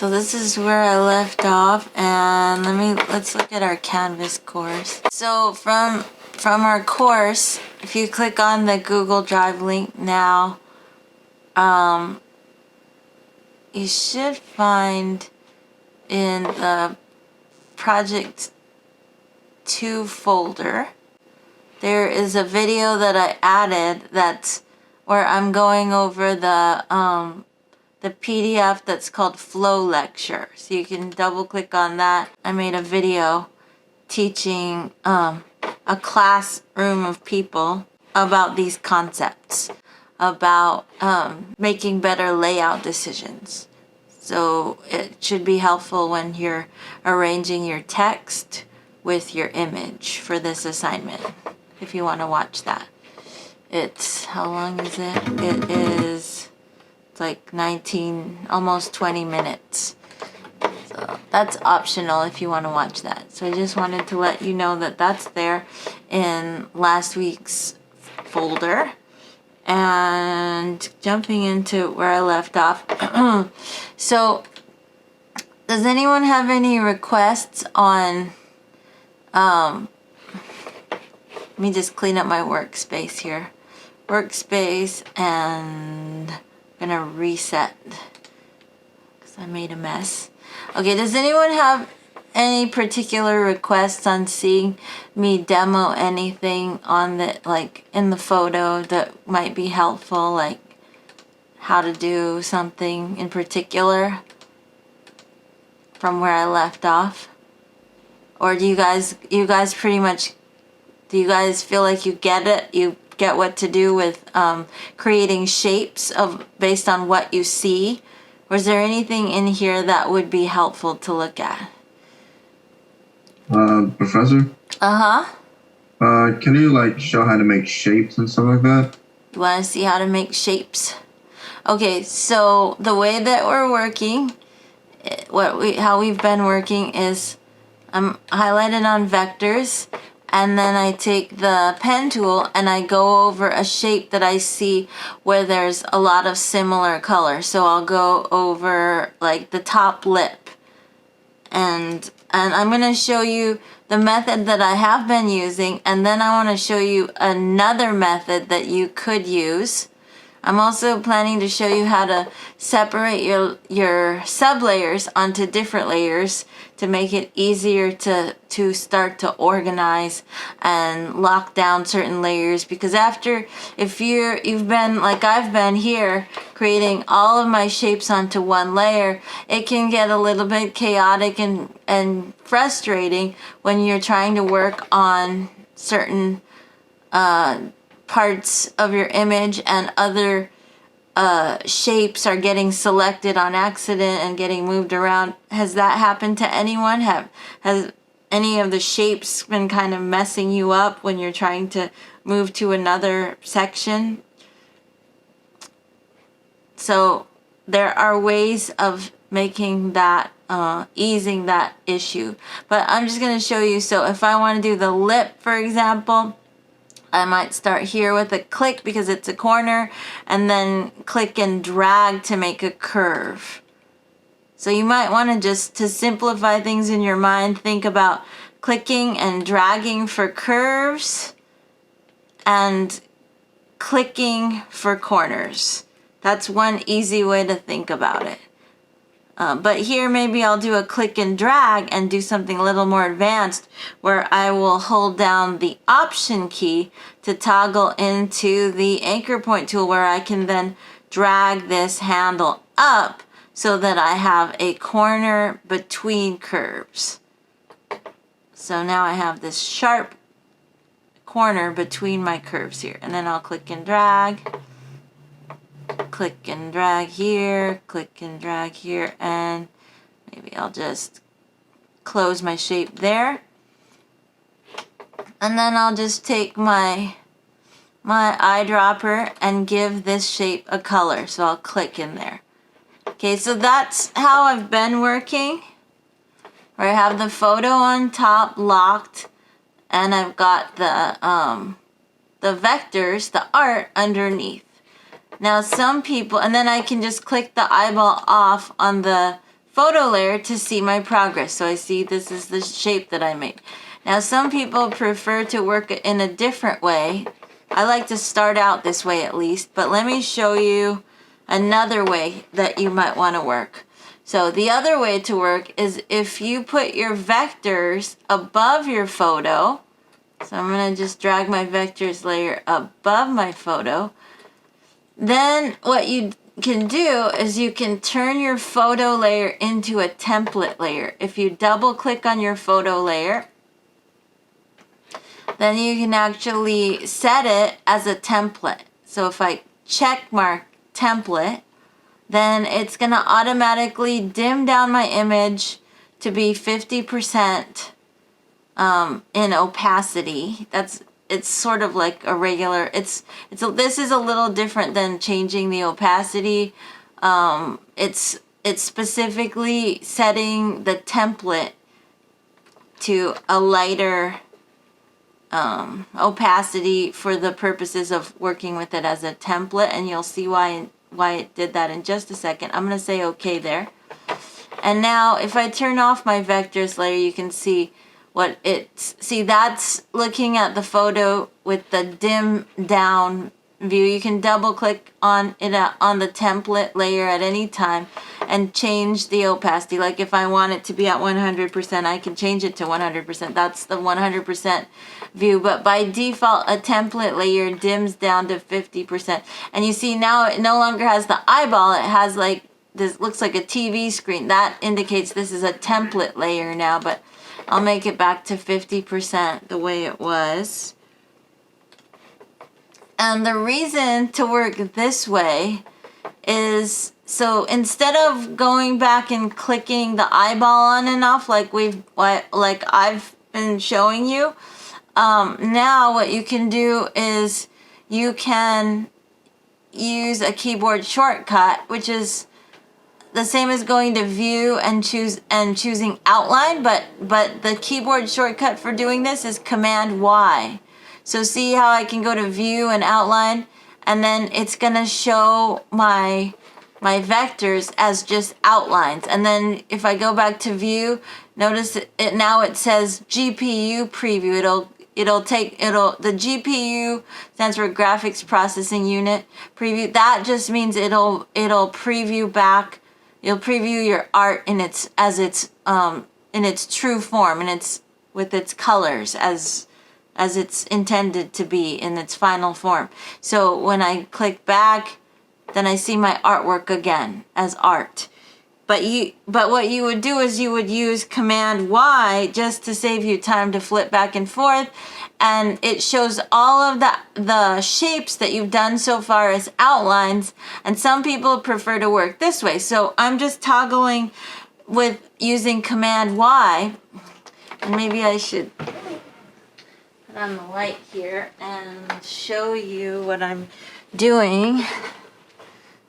So this is where I left off, and let's look at our Canvas course. So from our course, if you click on the Google Drive link now, you should find in the Project 2 folder, there is a video that I added that's where I'm going over the PDF that's called Flow Lecture. So you can double click on that. I made a video teaching a classroom of people about these concepts, about making better layout decisions. So it should be helpful when you're arranging your text with your image for this assignment, if you want to watch that. It's, how long is it? It is, it's like 19, almost 20 minutes. So that's optional if you want to watch that. So I just wanted to let you know that that's there in last week's folder. And jumping into where I left off. So does anyone have any requests on, let me just clean up my workspace here. Workspace, and I'm gonna reset because I made a mess. Okay, does anyone have any particular requests on seeing me demo anything on the, like, in the photo that might be helpful, like how to do something in particular from where I left off? Or do you guys pretty much, do you guys feel like you get it? You get what to do with creating shapes based on what you see? Or is there anything in here that would be helpful to look at? Professor? Uh-huh. Can you, like, show how to make shapes and stuff like that? You want to see how to make shapes? Okay, so the way that we're working, how we've been working is I'm highlighted on vectors, and then I take the pen tool and I go over a shape that I see where there's a lot of similar colors. So I'll go over like the top lip, and I'm going to show you the method that I have been using, and then I want to show you another method that you could use. I'm also planning to show you how to separate your sub-layers onto different layers to make it easier to start to organize and lock down certain layers. Because if you've been like I've been here, creating all of my shapes onto one layer, it can get a little bit chaotic and frustrating when you're trying to work on certain parts of your image and other shapes are getting selected on accident and getting moved around. Has that happened to anyone? Has any of the shapes been kind of messing you up when you're trying to move to another section? So there are ways of making that, easing that issue. But I'm just going to show you. So if I want to do the lip, for example, I might start here with a click because it's a corner, and then click and drag to make a curve. So you might want to, just to simplify things in your mind, think about clicking and dragging for curves and clicking for corners. That's one easy way to think about it. But here maybe I'll do a click and drag and do something a little more advanced, where I will hold down the Option key to toggle into the anchor point tool, where I can then drag this handle up so that I have a corner between curves. So now I have this sharp corner between my curves here, and then I'll click and drag. Click and drag here, click and drag here, and maybe I'll just close my shape there. And then I'll just take my eyedropper and give this shape a color. So I'll click in there. Okay, so that's how I've been working, where I have the photo on top locked, and I've got the vectors, the art, underneath. Now some people, and then I can just click the eyeball off on the photo layer to see my progress. So I see this is the shape that I made. Now some people prefer to work in a different way. I like to start out this way at least, but let me show you another way that you might want to work. So the other way to work is if you put your vectors above your photo. So I'm going to just drag my vectors layer above my photo. Then what you can do is you can turn your photo layer into a template layer. If you double click on your photo layer, then you can actually set it as a template. So if I check mark template, then it's going to automatically dim down my image to be 50% in opacity. It's sort of like a regular, this is a little different than changing the opacity. It's specifically setting the template to a lighter opacity for the purposes of working with it as a template, and you'll see why it did that in just a second. I'm going to say okay there. And now if I turn off my vectors layer, you can see that's looking at the photo with the dim down view. You can double click on it on the template layer at any time and change the opacity. Like if I want it to be at 100%, I can change it to 100%. That's the 100% view. But by default, a template layer dims down to 50%. And you see now it no longer has the eyeball. It has like this, looks like a TV screen. That indicates this is a template layer now, but I'll make it back to 50% the way it was. And the reason to work this way is so instead of going back and clicking the eyeball on and off like I've been showing you, now what you can do is you can use a keyboard shortcut, which is the same as going to view and choosing outline, but the keyboard shortcut for doing this is Command Y. So see how I can go to view and outline, and then it's gonna show my vectors as just outlines. And then if I go back to view, notice it now it says GPU preview. The GPU stands for graphics processing unit preview. That just means it'll preview back. You'll preview your art in its true form, and it's with its colors as it's intended to be in its final form. So when I click back, then I see my artwork again as art. But what you would do is you would use Command Y just to save you time to flip back and forth, and it shows all of the shapes that you've done so far as outlines, and some people prefer to work this way. So I'm just toggling with using Command Y, and maybe I should put on the light here and show you what I'm doing.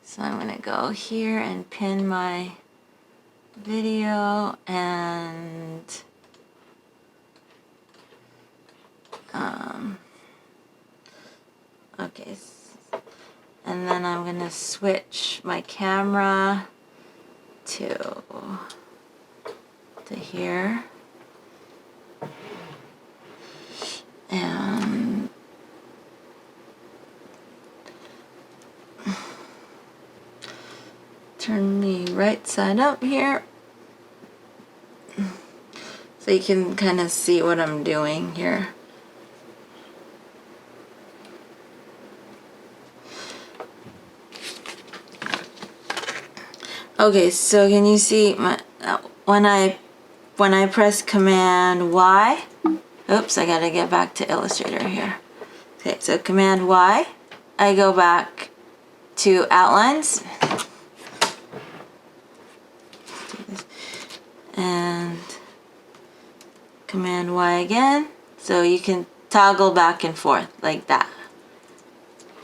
So I'm going to go here and pin my video and okay, and then I'm going to switch my camera to here, and turn me right side up here so you can kind of see what I'm doing here. Okay, so can you see when I press Command Y? Oops, I gotta get back to Illustrator here. Okay, so Command Y, I go back to outlines. And Command Y again, so you can toggle back and forth like that.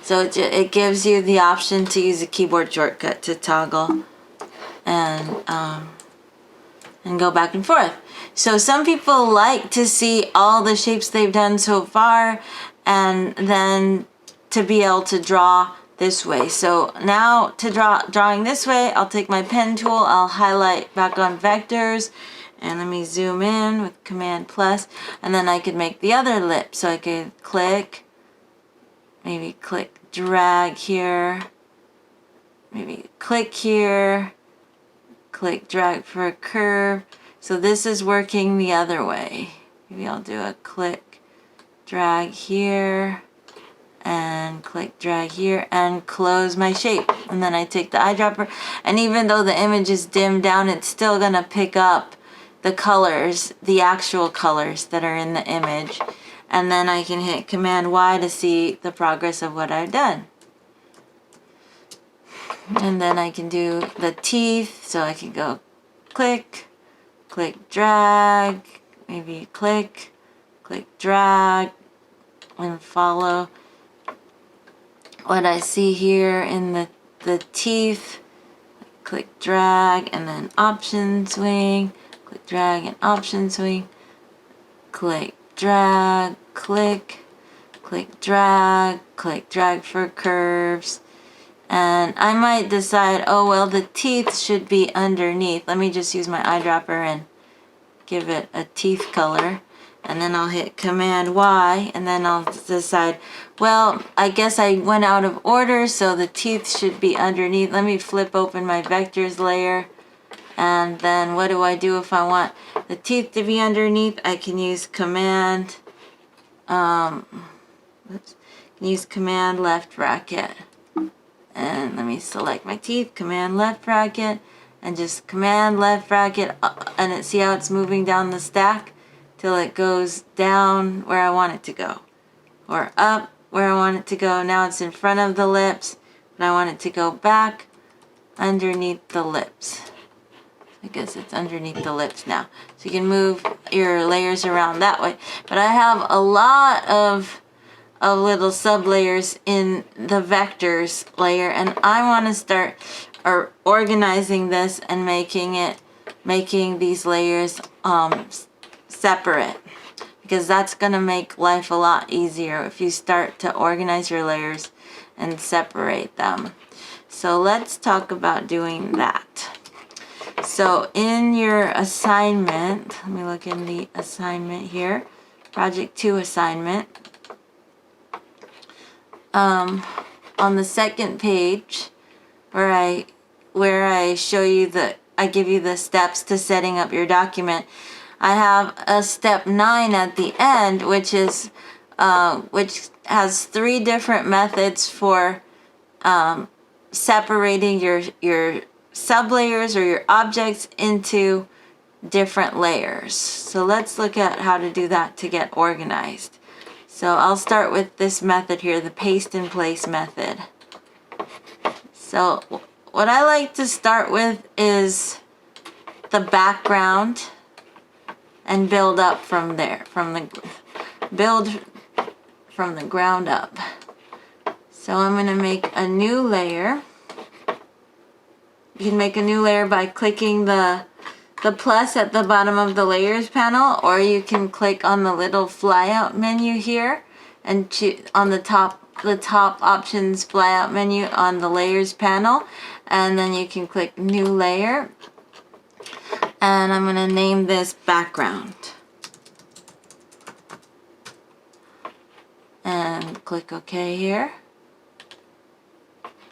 So it gives you the option to use a keyboard shortcut to toggle and go back and forth. So some people like to see all the shapes they've done so far, and then to be able to draw this way. So now to drawing this way, I'll take my pen tool, I'll highlight back on vectors, and let me zoom in with Command plus, and then I could make the other lip. So I could click, maybe click drag here, maybe click here, click drag for a curve. So this is working the other way. Maybe I'll do a click drag here, and click drag here and close my shape, and then I take the eyedropper, and even though the image is dimmed down, it's still gonna pick up the colors, the actual colors that are in the image, and then I can hit Command Y to see the progress of what I've done. And then I can do the teeth, so I can go click, click drag, maybe click, click drag, and follow what I see here in the teeth. Click drag and then option swing, click drag and option swing, click drag, click drag, click drag for curves. And I might decide, oh well, the teeth should be underneath. Let me just use my eyedropper and give it a teeth color. And then I'll hit Command Y, and then I'll decide, well, I guess I went out of order, so the teeth should be underneath. Let me flip open my vectors layer, and then what do I do if I want the teeth to be underneath? I can use Command, use Command left bracket. And let me select my teeth, Command left bracket, and just Command left bracket, and see how it's moving down the stack till it goes down where I want it to go, or up where I want it to go. Now it's in front of the lips, but I want it to go back underneath the lips. I guess it's underneath the lips now. So you can move your layers around that way. But I have a lot of little sub layers in the vectors layer, and I want to start organizing this and making these layers separate, because that's going to make life a lot easier if you start to organize your layers and separate them. So let's talk about doing that. So in your assignment, let me look in the assignment here, project 2 assignment. On the second page where I show you I give you the steps to setting up your document, I have a step 9 at the end, which has 3 different methods for separating your sublayers or your objects into different layers. So let's look at how to do that to get organized. So I'll start with this method here, the paste in place method. So what I like to start with is the background and build up from there, build from the ground up. So I'm going to make a new layer. You can make a new layer by clicking the plus at the bottom of the layers panel, or you can click on the little flyout menu here and choose on the top options flyout menu on the layers panel, and then you can click new layer, and I'm going to name this background and click OK here.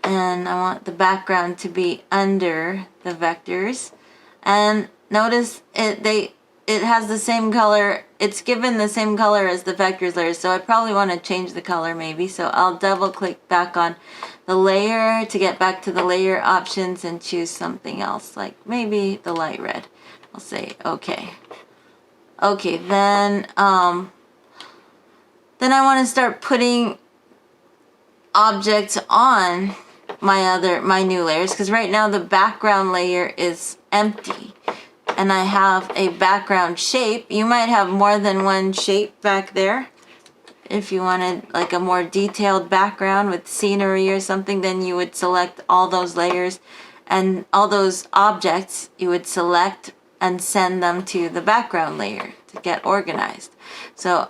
And I want the background to be under the vectors, and notice it has the same color, it's given the same color as the vectors layer, so I probably want to change the color maybe. So I'll double click back on the layer to get back to the layer options and choose something else, like maybe the light red. I'll say OK. Okay, then I want to start putting objects on my new layers, because right now the background layer is empty and I have a background shape. You might have more than one shape back there. If you wanted like a more detailed background with scenery or something, then you would select all those layers and all those objects, you would select and send them to the background layer to get organized. So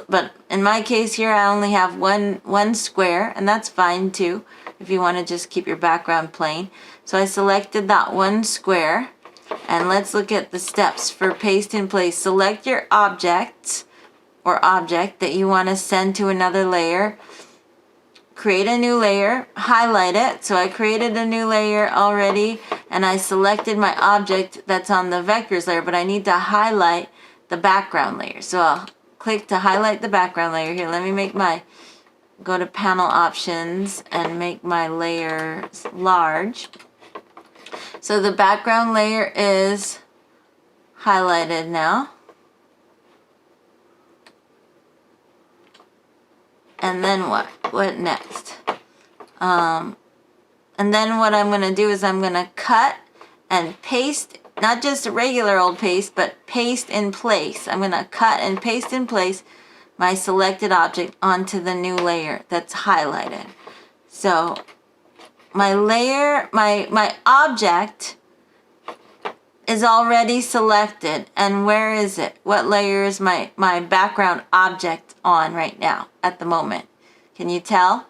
but in my case here I only have one square, and that's fine too. if you want to just keep your background plain. So I selected that one square, and let's look at the steps for paste in place. Select your object or object that you want to send to another layer. Create a new layer, highlight it. So I created a new layer already, and I selected my object that's on the vectors layer, but I need to highlight the background layer. So I'll click to highlight the background layer. Here, let me make my, go to panel options and make my layers large. So the background layer is highlighted now. And then what? What next? And then what I'm going to do is I'm going to cut and paste, not just a regular old paste, but paste in place. I'm going to cut and paste in place my selected object onto the new layer that's highlighted. So my layer, my object is already selected. And where is it? What layer is my background object on right now at the moment? Can you tell?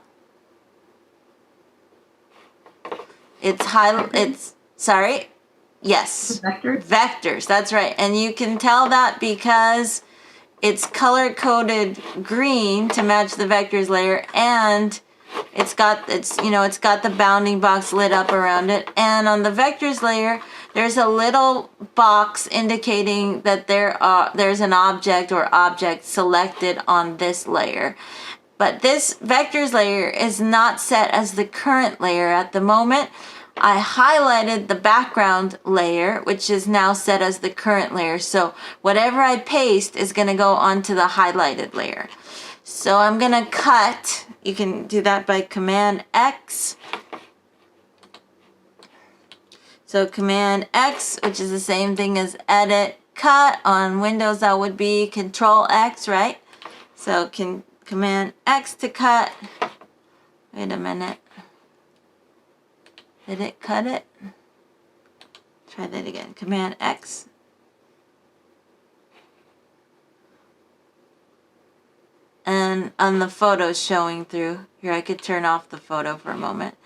It's sorry? Yes. Vectors? Vectors, that's right. And you can tell that because it's color-coded green to match the vectors layer, and it's got the bounding box lit up around it. And on the vectors layer, there's a little box indicating that there's an object or objects selected on this layer. But this vectors layer is not set as the current layer at the moment. I highlighted the background layer, which is now set as the current layer. So whatever I paste is going to go onto the highlighted layer. So I'm going to cut. You can do that by Command X. So Command X, which is the same thing as Edit, Cut. On Windows, that would be Control X, right? So Command X to cut. Wait a minute. Did it cut it? Try that again. Command X. And on the photos showing through. Here, I could turn off the photo for a moment.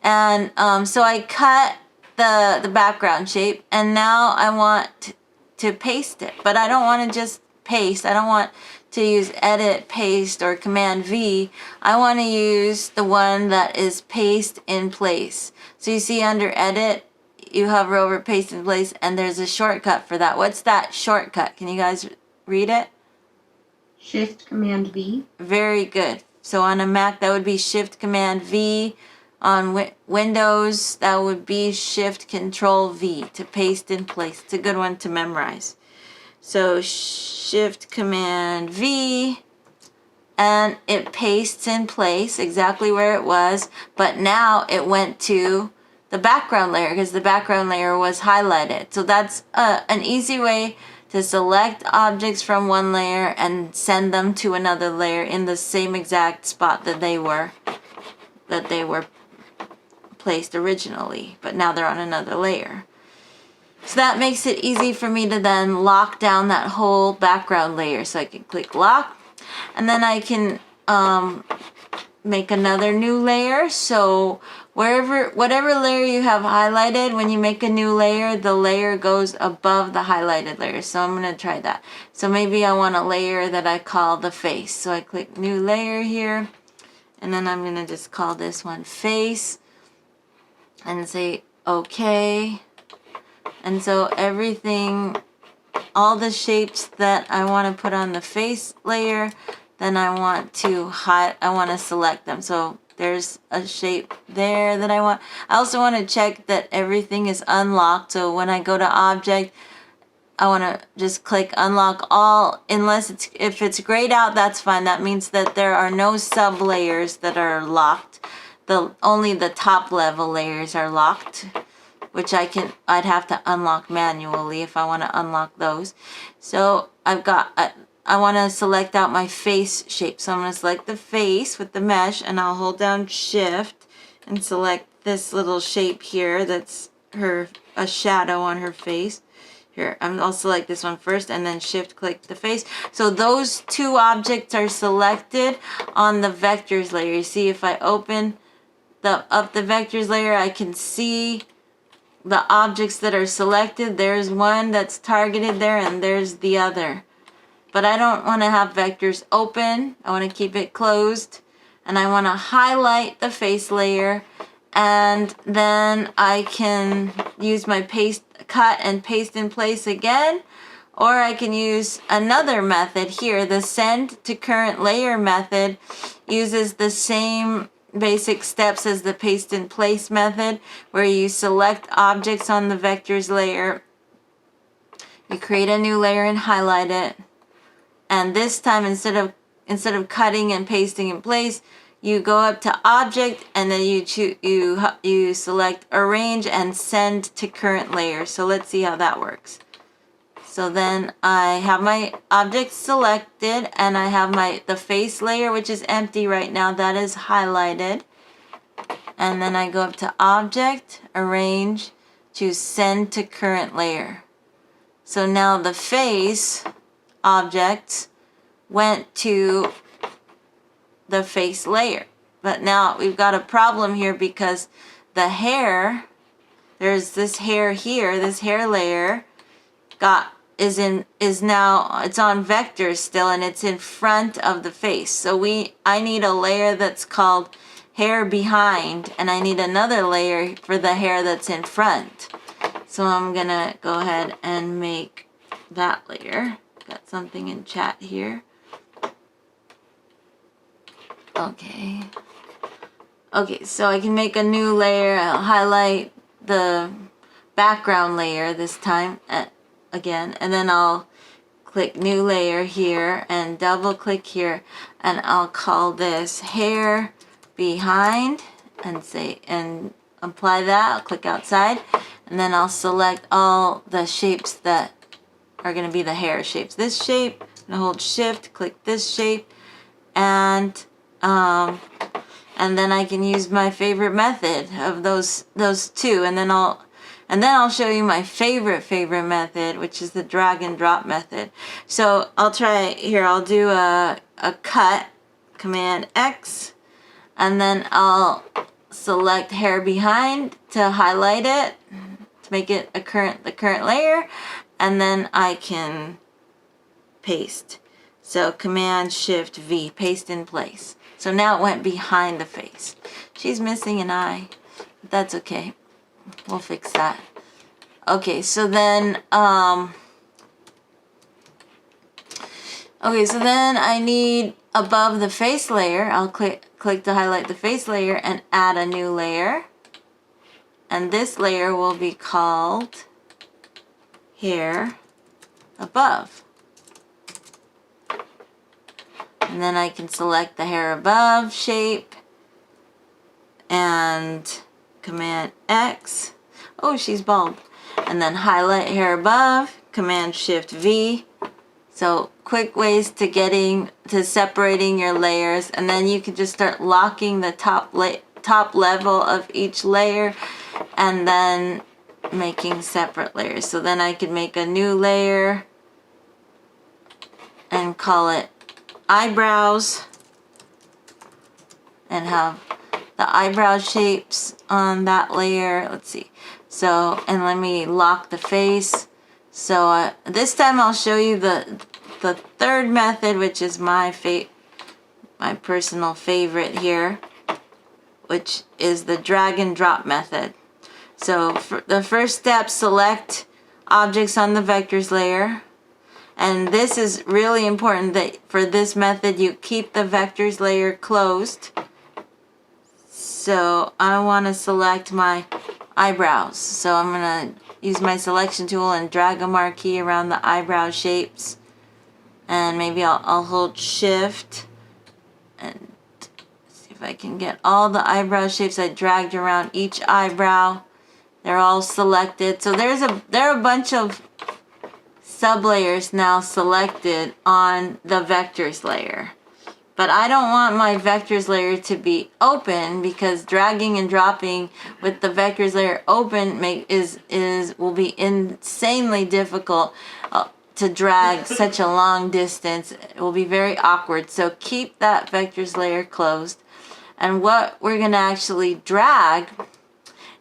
And so I cut the background shape, and now I want to paste it. But I don't want to just paste. I don't want to use Edit, Paste, or Command V. I want to use the one that is Paste in Place. So you see under Edit, you hover over Paste in Place, and there's a shortcut for that. What's that shortcut? Can you guys read it? Shift Command V. Very good. So on a Mac, that would be Shift Command V. On Windows, that would be Shift Control V to paste in place. It's a good one to memorize. So Shift Command V, and it pastes in place exactly where it was, but now it went to the background layer because the background layer was highlighted. So that's an easy way to select objects from one layer and send them to another layer in the same exact spot that they were placed originally, but now they're on another layer. So that makes it easy for me to then lock down that whole background layer. So I can click lock, and then I can make another new layer. So whatever layer you have highlighted, when you make a new layer, the layer goes above the highlighted layer. So I'm going to try that. So maybe I want a layer that I call the face. So I click new layer here, and then I'm going to just call this one face and say okay. And so everything, all the shapes that I want to put on the face layer, then I want to select them. So there's a shape there that I want. I also want to check that everything is unlocked. So when I go to object, I want to just click unlock all, if it's grayed out, that's fine. That means that there are no sub layers that are locked. Only the top level layers are locked, which I'd have to unlock manually if I want to unlock those. So I want to select out my face shape. So I'm going to select the face with the mesh, and I'll hold down Shift and select this little shape here that's a shadow on her face. Here, I'll select this one first and then Shift click the face. So those two objects are selected on the vectors layer. You see, if I open the vectors layer, I can see the objects that are selected. There's one that's targeted there, and there's the other. But I don't want to have vectors open. I want to keep it closed. And I want to highlight the face layer. And then I can use my cut and paste in place again. Or I can use another method here. The send to current layer method uses the same basic steps as the paste in place method, where you select objects on the vectors layer, you create a new layer and highlight it, and this time instead of cutting and pasting in place, you go up to object and then you select arrange and send to current layer. So let's see how that works. So then I have my object selected, and I have the face layer, which is empty right now, that is highlighted. And then I go up to object, arrange, choose send to current layer. So now the face object went to the face layer. But now we've got a problem here because the hair, there's this hair here, this hair layer is now, it's on vectors still, and it's in front of the face. So I need a layer that's called hair behind, and I need another layer for the hair that's in front. So I'm gonna go ahead and make that layer. Got something in chat here. Okay, so I can make a new layer. I'll highlight the background layer this time again, and then I'll click new layer here and double click here, and I'll call this hair behind and apply that. I'll click outside, and then I'll select all the shapes that are going to be the hair shapes. This shape, and hold shift, click this shape, and then I can use my favorite method of those two, and then I'll show you my favorite method, which is the drag and drop method. So I'll try here. I'll do a cut, Command X, and then I'll select hair behind to highlight it, to make it the current layer, and then I can paste. So Command Shift V, paste in place. So now it went behind the face. She's missing an eye, but that's okay. We'll fix that. Okay, so then I need above the face layer, I'll click to highlight the face layer and add a new layer. And this layer will be called hair above. And then I can select the hair above shape and Command X. Oh, she's bald. And then highlight hair above, Command Shift V. So quick ways to separating your layers, and then you can just start locking the top level of each layer and then making separate layers. So then I can make a new layer and call it eyebrows and have the eyebrow shapes on that layer. Let's see. So, and let me lock the face. So this time I'll show you the third method, which is my personal favorite here, which is the drag and drop method. So for the first step, select objects on the vectors layer. And this is really important that for this method you keep the vectors layer closed. So I want to select my eyebrows. So I'm going to use my selection tool and drag a marquee around the eyebrow shapes. And maybe I'll hold shift and see if I can get all the eyebrow shapes I dragged around each eyebrow. They're all selected. So there are a bunch of sublayers now selected on the vectors layer. But I don't want my vectors layer to be open, because dragging and dropping with the vectors layer open will be insanely difficult to drag such a long distance. It will be very awkward. So keep that vectors layer closed. And what we're going to actually drag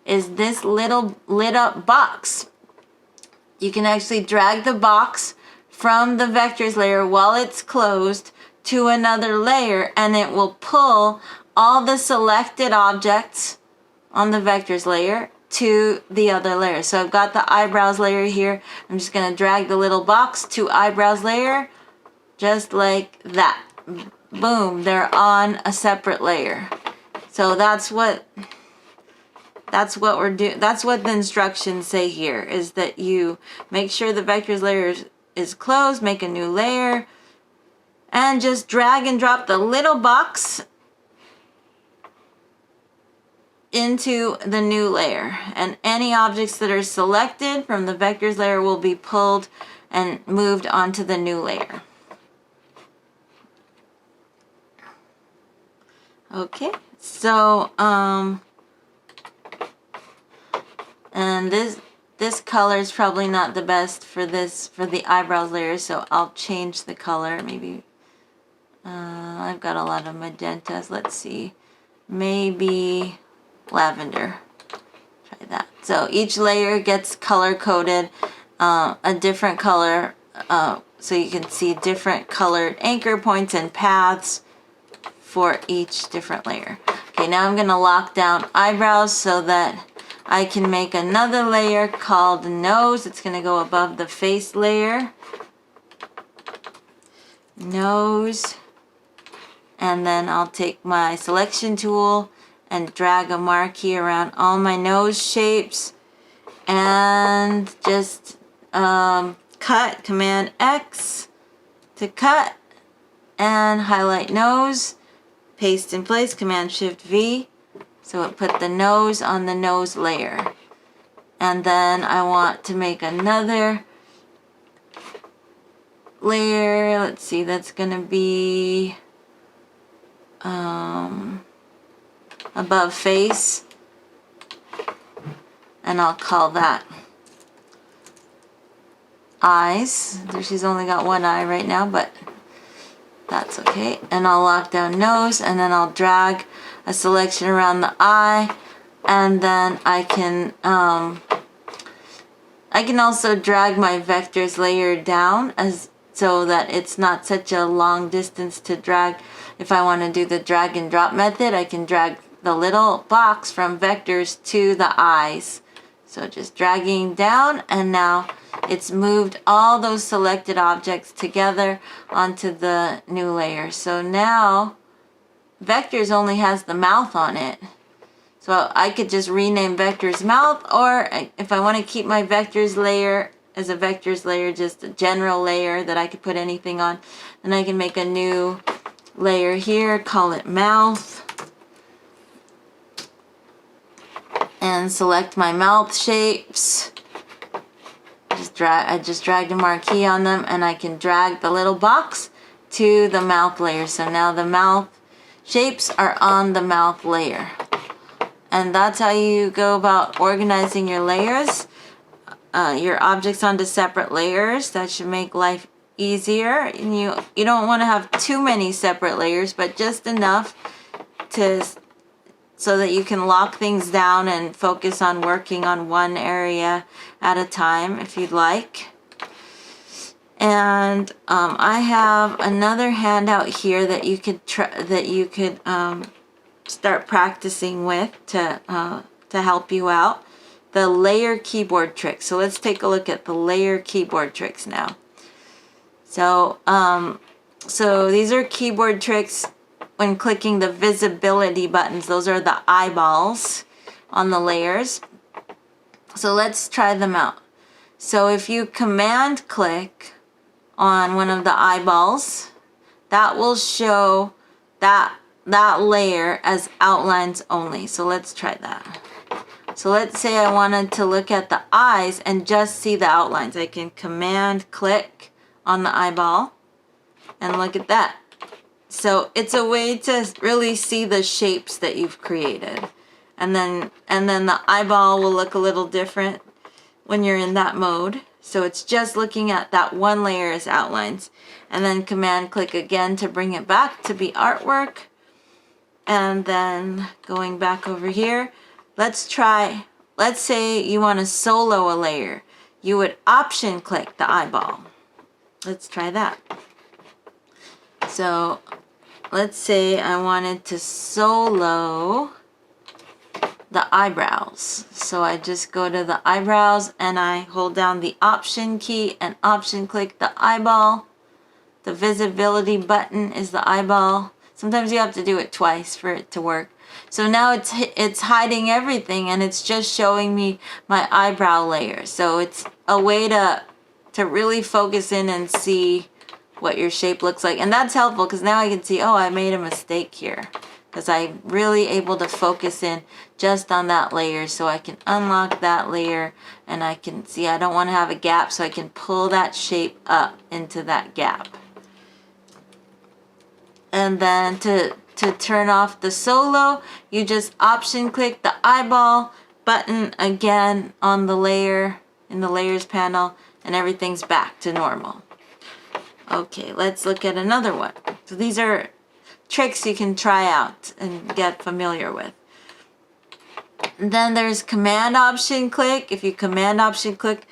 is this little lit up box. You can actually drag the box from the vectors layer while it's closed to another layer, and it will pull all the selected objects on the vectors layer to the other layer. So I've got the eyebrows layer here. I'm just going to drag the little box to eyebrows layer, just like that. Boom, they're on a separate layer. So that's what we're doing. That's what the instructions say here, is that you make sure the vectors layer is closed, make a new layer, and just drag and drop the little box into the new layer, and any objects that are selected from the vectors layer will be pulled and moved onto the new layer. Okay, so and this color is probably not the best for the eyebrows layer, so I'll change the color. Maybe I've got a lot of magentas. Let's see, maybe lavender. Try that. So each layer gets color coded a different color, so you can see different colored anchor points and paths for each different layer. Okay, now I'm going to lock down eyebrows so that I can make another layer called nose. It's going to go above the face layer. Nose. And then I'll take my selection tool and drag a marquee around all my nose shapes and just cut, Command X to cut, and highlight nose, paste in place, Command Shift V, so it put the nose on the nose layer. And then I want to make another layer. Let's see, that's gonna be above face, and I'll call that eyes. She's only got one eye right now, but that's okay. And I'll lock down nose, and then I'll drag a selection around the eye, and then I can also drag my vectors layer down so that it's not such a long distance to drag. If I want to do the drag and drop method, I can drag the little box from vectors to the eyes. So just dragging down, and now it's moved all those selected objects together onto the new layer. So now vectors only has the mouth on it. So I could just rename vectors mouth, or if I want to keep my vectors layer as a vectors layer, just a general layer that I could put anything on, then I can make a new layer here, call it mouth, and select my mouth shapes. I just dragged a marquee on them, and I can drag the little box to the mouth layer. So now the mouth shapes are on the mouth layer. And that's how you go about organizing your layers, your objects onto separate layers. That should make life easier. And you don't want to have too many separate layers, but just enough so that you can lock things down and focus on working on one area at a time if you'd like. And I have another handout here that you could start practicing with to help you out. The layer keyboard tricks. So let's take a look at the layer keyboard tricks now. So these are keyboard tricks when clicking the visibility buttons. Those are the eyeballs on the layers. So let's try them out. So if you command click on one of the eyeballs, that will show that layer as outlines only. So let's try that. So let's say I wanted to look at the eyes and just see the outlines. I can command click on the eyeball and look at that. So it's a way to really see the shapes that you've created. And then the eyeball will look a little different when you're in that mode. So it's just looking at that one layer as outlines. And then command click again to bring it back to be artwork. And then going back over here, let's say you want to solo a layer. You would option click the eyeball. Let's try that. So let's say I wanted to solo the eyebrows. So I just go to the eyebrows and I hold down the option key and option click the eyeball. The visibility button is the eyeball. Sometimes you have to do it twice for it to work. So now it's hiding everything and it's just showing me my eyebrow layer. So it's a way to really focus in and see what your shape looks like. And that's helpful because now I can see, oh, I made a mistake here. Because I'm really able to focus in just on that layer. So I can unlock that layer and I can see I don't want to have a gap, so I can pull that shape up into that gap. And then to turn off the solo, you just option click the eyeball button again on the layer in the layers panel and everything's back to normal. Okay, let's look at another one. So these are tricks you can try out and get familiar with. And then there's command option click. If you command option click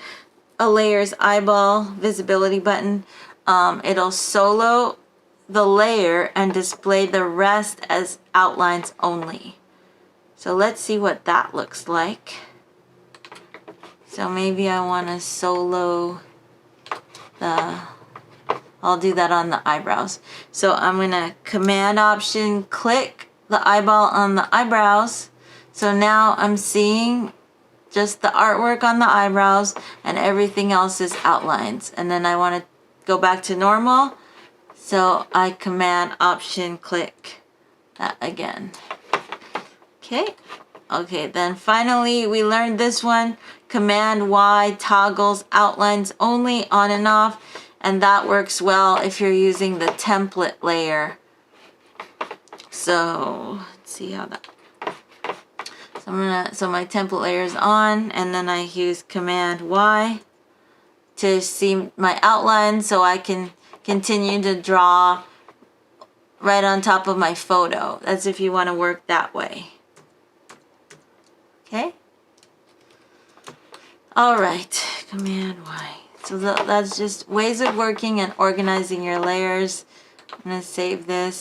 a layer's eyeball visibility button, it'll solo the layer and display the rest as outlines only. So let's see what that looks like. So maybe I want to solo I'll do that on the eyebrows. So I'm going to command option click the eyeball on the eyebrows. So now I'm seeing just the artwork on the eyebrows and everything else is outlines. And then I want to go back to normal. So I command option click that again. Okay, then finally we learned this one. Command Y toggles outlines only on and off. And that works well if you're using the template layer. So let's see how that. So my template layer is on, and then I use command Y to see my outline, so I can continue to draw right on top of my photo. That's if you want to work that way. Okay. All right. Command Y. So that's just ways of working and organizing your layers. I'm going to save this.